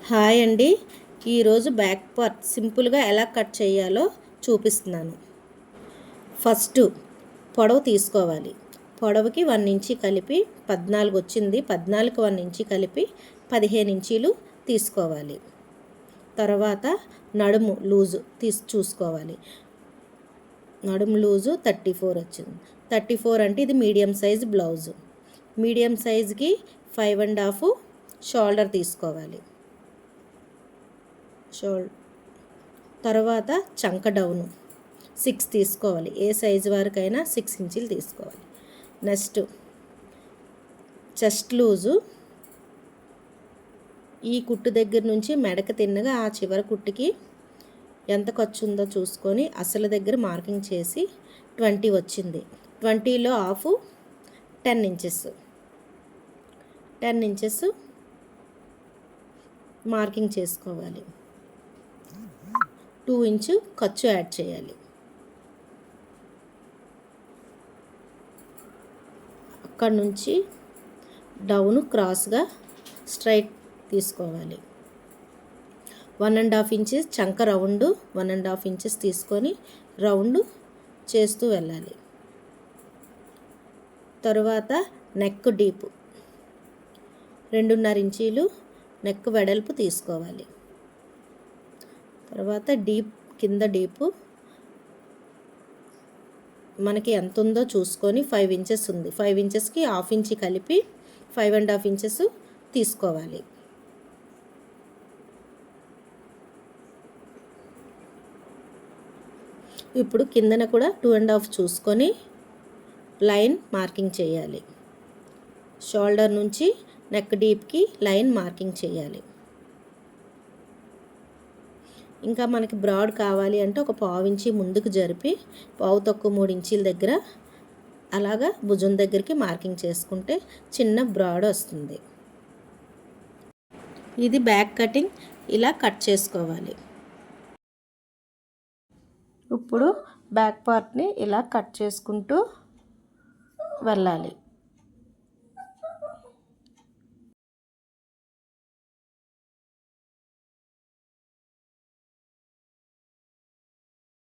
Hi అండి. ఈరోజు back part సింపుల్గా ఎలా కట్ చేయాలో చూపిస్తున్నాను. ఫస్ట్ పొడవు తీసుకోవాలి. పొడవుకి 1 ఇంచి కలిపి 14 వచ్చింది. 14కి 1 ఇంచి కలిపి 15 ఇంచీలు తీసుకోవాలి. తర్వాత నడుము లూజు చూసుకోవాలి. నడుము లూజు 34 వచ్చింది. 34 అంటే ఇది మీడియం సైజ్ బ్లౌజు. మీడియం సైజ్కి 5.5 షోల్డర్ తీసుకోవాలి. తర్వాత చంక డౌను 6 తీసుకోవాలి. ఏ సైజు వరకైనా 6 ఇంచీలు తీసుకోవాలి. నెక్స్ట్ చెస్ట్ లూజు ఈ కుట్టు దగ్గర నుంచి మెడక తిన్నగా ఆ చివరి కుట్టుకి ఎంత ఖర్చు ఉందో చూసుకొని అసలు దగ్గర మార్కింగ్ చేసి 20 వచ్చింది. 20లో హాఫ్ 10 ఇంచెస్ మార్కింగ్ చేసుకోవాలి. 2 ఇంచు ఖర్చు యాడ్ చేయాలి. అక్కడ నుంచి డౌన్ క్రాస్గా స్ట్రైట్ తీసుకోవాలి. 1.5 ఇంచెస్ చంక రౌండ్ 1.5 ఇంచెస్ తీసుకొని రౌండ్ చేస్తూ వెళ్ళాలి. తరువాత నెక్ డీప్ 2.5 ఇంచీలు నెక్ వెడల్పు తీసుకోవాలి. తర్వాత కింద డీపు మనకి ఎంత ఉందో చూసుకొని 5 ఇంచెస్ ఉంది. 5 ఇంచెస్కి హాఫ్ ఇంచి కలిపి 5.5 ఇంచెస్ తీసుకోవాలి. ఇప్పుడు కిందన కూడా 2.5 చూసుకొని లైన్ మార్కింగ్ చేయాలి. షోల్డర్ నుంచి నెక్ డీప్కి లైన్ మార్కింగ్ చేయాలి. ఇంకా మనకి బ్రాడ్ కావాలి అంటే ఒక 1/4 ఇంచి ముందుకు జరిపి 3 ఇంచీల దగ్గర అలాగా భుజం దగ్గరికి మార్కింగ్ చేసుకుంటే చిన్న బ్రాడ్ వస్తుంది. ఇది బ్యాక్ కటింగ్. ఇలా కట్ చేసుకోవాలి. ఇప్పుడు బ్యాక్ పార్ట్ని ఇలా కట్ చేసుకుంటూ వెళ్ళాలి.